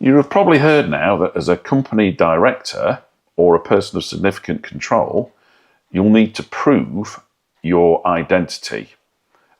You have probably heard now that as a company director or a person of significant control, you'll need to prove your identity.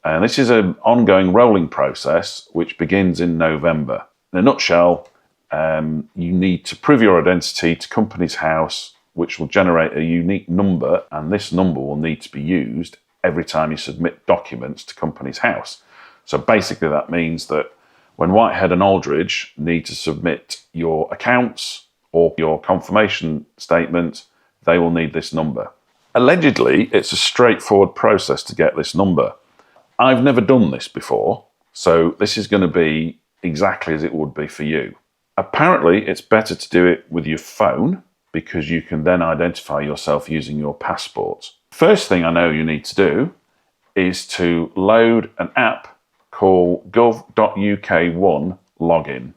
And this is an ongoing rolling process which begins in November. In a nutshell, you need to prove your identity to Companies House, which will generate a unique number, and this number will need to be used every time you submit documents to Companies House. So basically that means that when Whitehead and Aldridge need to submit your accounts or your confirmation statement, they will need this number. Allegedly, it's a straightforward process to get this number. I've never done this before, so this is going to be exactly as it would be for you. Apparently, it's better to do it with your phone because you can then identify yourself using your passport. First thing I know you need to do is to load an app called gov.uk1 login.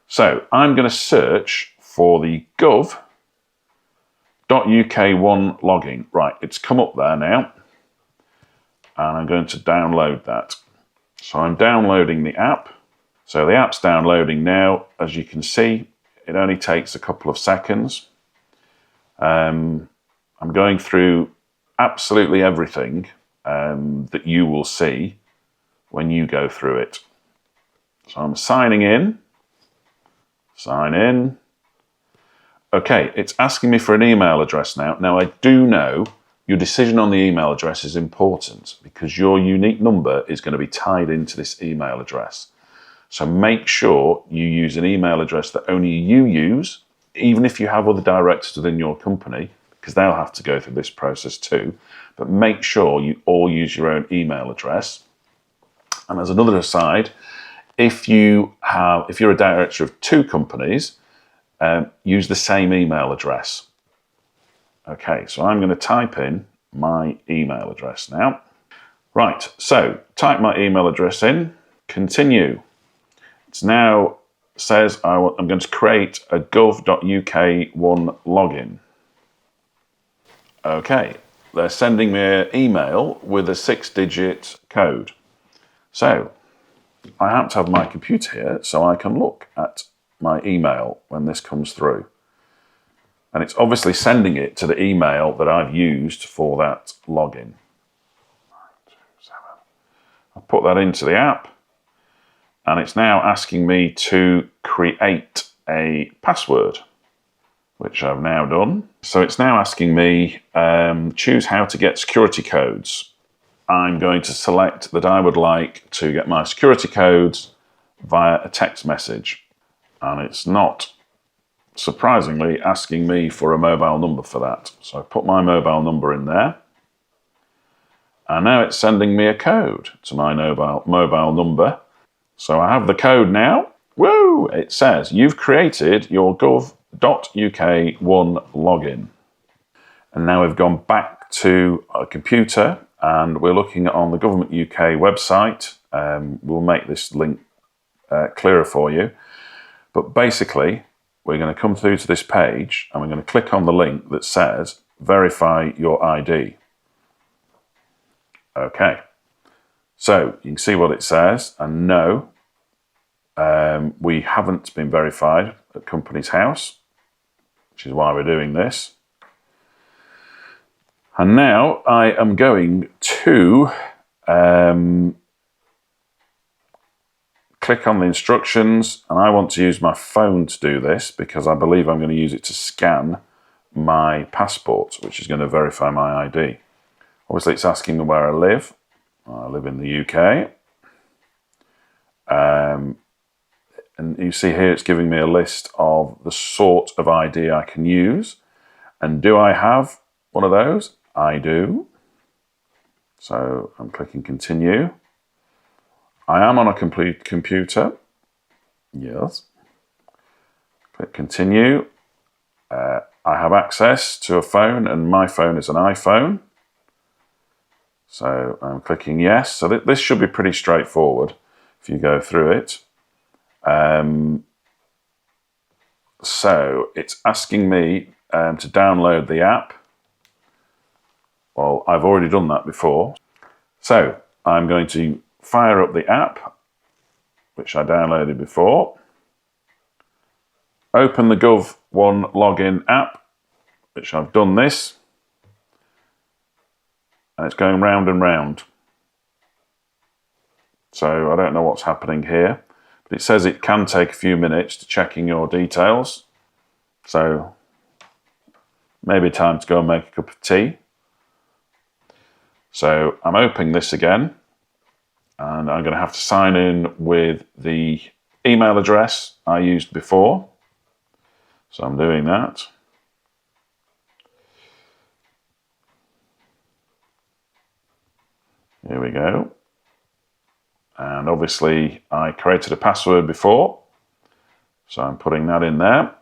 So I'm going to search for the gov.uk1 login. Right, it's come up there now. And I'm going to download that. So I'm downloading the app. So the app's downloading now. As you can see, it only takes a couple of seconds. I'm going through absolutely everything that you will see when you go through it. So I'm signing in. Sign in. Okay, it's asking me for an email address now. Now I do know your decision on the email address is important because your unique number is going to be tied into this email address. So make sure you use an email address that only you use, even if you have other directors within your company, because they'll have to go through this process too. But make sure you all use your own email address. And as another aside, if you're a director of two companies, use the same email address. Okay, so I'm going to type in my email address now. Right, so type my email address in, continue. It now says I'm going to create a gov.uk1 login. Okay, they're sending me an email with a 6-digit code. So I happen to have my computer here so I can look at my email when this comes through. And it's obviously sending it to the email that I've used for that login. 927. I'll put that into the app and it's now asking me to create a password, which I've now done. So it's now asking me choose how to get security codes. I'm going to select that I would like to get my security codes via a text message. And it's not, surprisingly, asking me for a mobile number for that. So I put my mobile number in there. And now it's sending me a code to my mobile number. So I have the code now. Woo! It says, you've created your gov.uk1 login. And now we've gone back to our computer and we're looking on the Government UK website. We'll make this link clearer for you. But basically, we're going to come through to this page and we're going to click on the link that says verify your ID. Okay, so you can see what it says, and no, we haven't been verified at Companies House, which is why we're doing this. And now I am going to click on the instructions, and I want to use my phone to do this because I believe I'm going to use it to scan my passport, which is going to verify my ID. Obviously, it's asking me where I live. I live in the UK. And you see here, it's giving me a list of the sort of ID I can use. And do I have one of those? I do. So I'm clicking continue. I am on a complete computer. Yes. Click continue. I have access to a phone and my phone is an iPhone. So I'm clicking yes. So this should be pretty straightforward if you go through it. So it's asking me to download the app. Well, I've already done that before. So I'm going to fire up the app, which I downloaded before. open the Gov1 login app, which I've done this, and it's going round and round. So I don't know what's happening here, but it says it can take a few minutes to checking your details. So maybe time to go and make a cup of tea. So I'm opening this again, and I'm going to have to sign in with the email address I used before. So I'm doing that. Here we go. And obviously I created a password before, so I'm putting that in there.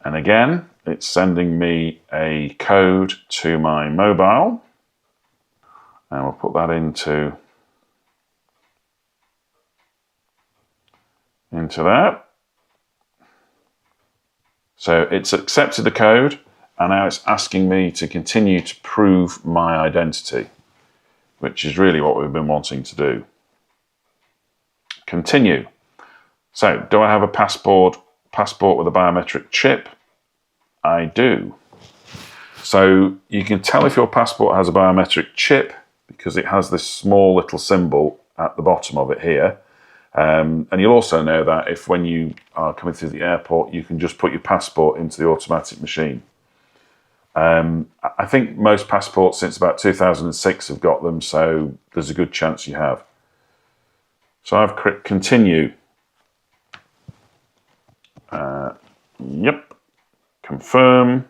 And again, it's sending me a code to my mobile. And we'll put that into that. So it's accepted the code, and now it's asking me to continue to prove my identity, which is really what we've been wanting to do. Continue. So, do I have a passport with a biometric chip? I do. So you can tell if your passport has a biometric chip because it has this small little symbol at the bottom of it here. And you'll also know that if when you are coming through the airport, you can just put your passport into the automatic machine. I think most passports since about 2006 have got them, so there's a good chance you have. So I've clicked continue. Yep. Confirm.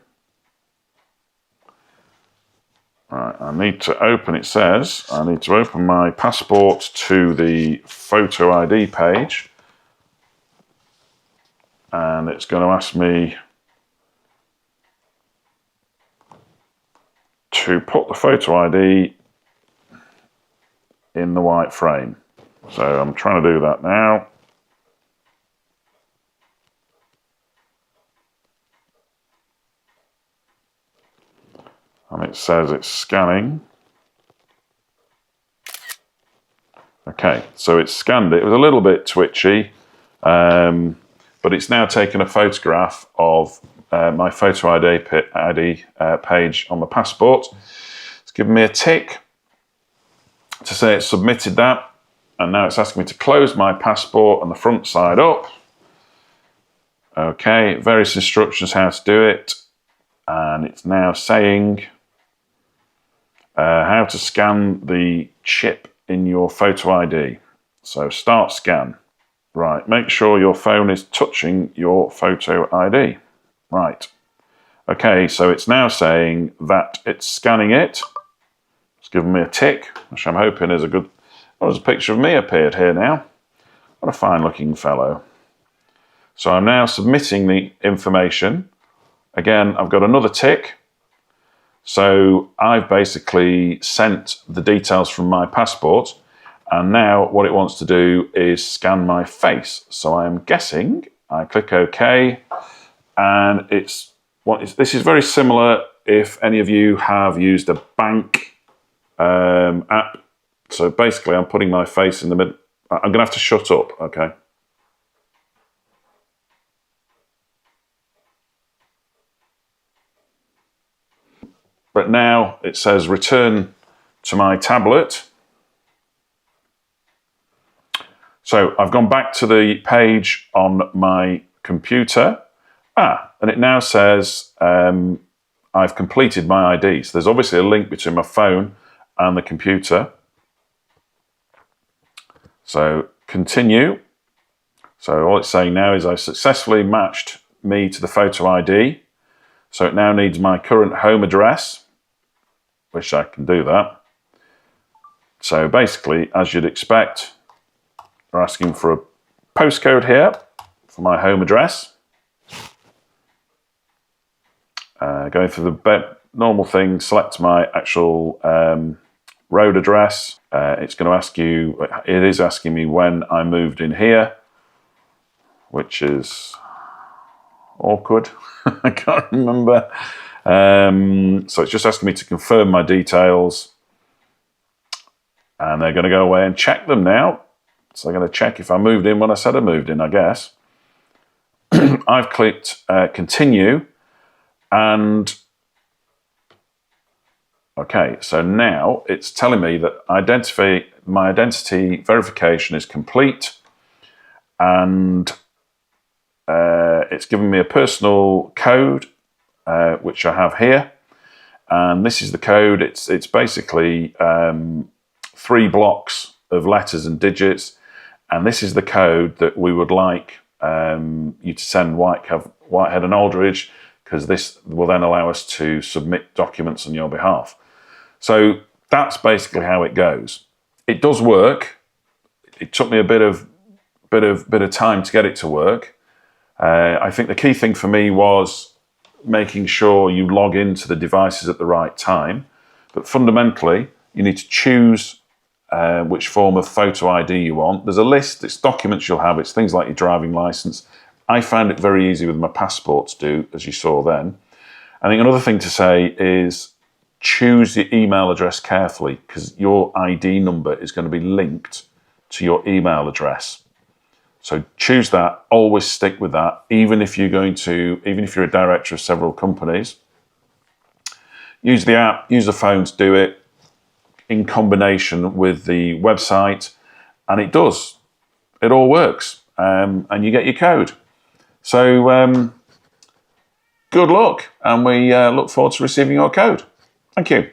Right, I need to open, it says, I need to open my passport to the photo ID page. And it's going to ask me to put the photo ID in the white frame. So I'm trying to do that now. And it says it's scanning. Okay, so it's scanned it. It was a little bit twitchy, but it's now taken a photograph of my photo ID page on the passport. It's given me a tick to say it's submitted that, and now it's asking me to close my passport and the front side up. Okay, various instructions how to do it, and it's now saying how to scan the chip in your photo ID. So start scan. Right, make sure your phone is touching your photo ID. Right. Okay, so it's now saying that it's scanning it. It's given me a tick, which I'm hoping is a good... Oh, there's a picture of me appeared here now. What a fine looking fellow. So I'm now submitting the information. Again, I've got another tick. So I've basically sent the details from my passport, and now what it wants to do is scan my face. So I'm guessing, I click OK, and this is very similar if any of you have used a bank app. So basically I'm putting my face in the middle. I'm going to have to shut up, okay? But now it says return to my tablet. So I've gone back to the page on my computer. And it now says I've completed my ID. So there's obviously a link between my phone and the computer. So continue. So all it's saying now is I've successfully matched me to the photo ID. So it now needs my current home address. Wish I can do that. So basically, as you'd expect, they're asking for a postcode here for my home address. Going through the normal thing, select my actual road address. It's going to ask you, it is asking me when I moved in here, which is awkward. I can't remember. So it's just asking me to confirm my details, and they're going to go away and check them now. So they're going to check if I moved in when I said I moved in, I guess. I've clicked continue, and okay, so now it's telling me that my identity verification is complete, and it's giving me a personal code, which I have here. And this is the code. It's basically 3 blocks of letters and digits, and this is the code that we would like you to send Whitehead and Aldridge, because this will then allow us to submit documents on your behalf. So that's basically how it goes. It does work. It took me a bit of time to get it to work. I think the key thing for me was making sure you log into the devices at the right time. But fundamentally, you need to choose which form of photo ID you want. There's a list, it's documents you'll have, it's things like your driving license. I found it very easy with my passport to do, as you saw then. I think another thing to say is choose your email address carefully, because your ID number is going to be linked to your email address. So choose that, always stick with that, even if you're a director of several companies. Use the app, use the phone to do it in combination with the website, and it does. It all works, and you get your code. So good luck, and we look forward to receiving your code. Thank you.